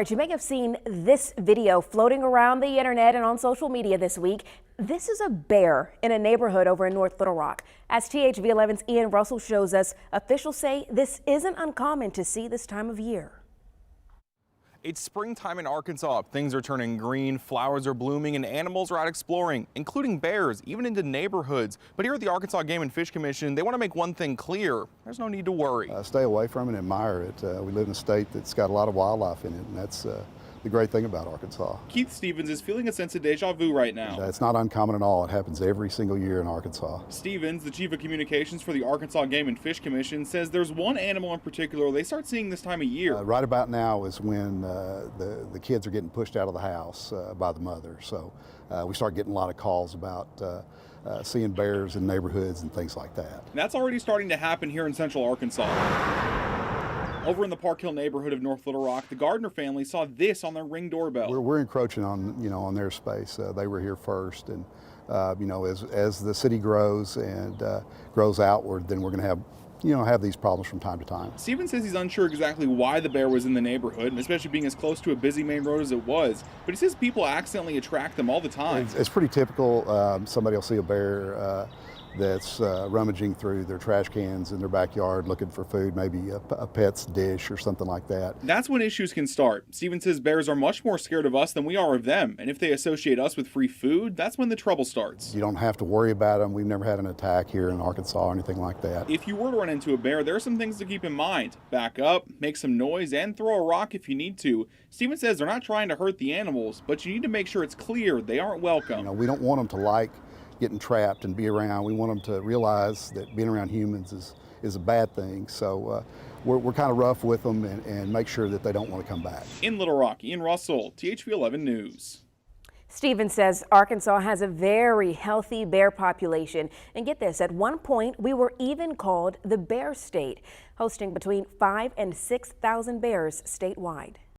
right, you may have seen this video floating around the internet and on social media this week. This is a bear in a neighborhood over in North Little Rock. As THV 11's Ian Russell shows us, officials say this isn't uncommon to see this time of year. It's springtime in Arkansas. Things are turning green, flowers are blooming, and animals are out exploring, including bears, even into neighborhoods. But here at the Arkansas Game and Fish Commission, they want to make one thing clear. There's no need to worry. Stay away from it and admire it. We live in a state that's got a lot of wildlife in it, and that's the great thing about Arkansas. Keith Stevens is feeling a sense of deja vu right now. It's not uncommon at all. It happens every single year in Arkansas. Stevens, the chief of communications for the Arkansas Game and Fish Commission, says there's one animal in particular they start seeing this time of year. Right about now is when the kids are getting pushed out of the house by the mother. So we start getting a lot of calls about seeing bears in neighborhoods and things like that. That's already starting to happen here in central Arkansas. Over in the Park Hill neighborhood of North Little Rock, the Gardner family saw this on their Ring doorbell. We're encroaching on their space. They were here first, and as the city grows and grows outward, then we're going to have these problems from time to time. Steven says he's unsure exactly why the bear was in the neighborhood, especially being as close to a busy main road as it was. But he says people accidentally attract them all the time. It's pretty typical. Somebody will see a bear that's rummaging through their trash cans in their backyard looking for food, maybe a pet's dish or something like that. That's when issues can start. Steven says bears are much more scared of us than we are of them, and if they associate us with free food, that's when the trouble starts. You don't have to worry about them. We've never had an attack here in Arkansas or anything like that. If you were to run into a bear, there are some things to keep in mind. Back up, make some noise, and throw a rock if you need to. Steven says they're not trying to hurt the animals, but you need to make sure it's clear they aren't welcome. We don't want them to like getting trapped and be around. We want them to realize that being around humans is a bad thing. So we're kind of rough with them and make sure that they don't want to come back. In Little Rock, Ian Russell, THV 11 News. Stevens says Arkansas has a very healthy bear population. And get this, at one point, we were even called the Bear State, hosting between 5,000 and 6,000 bears statewide.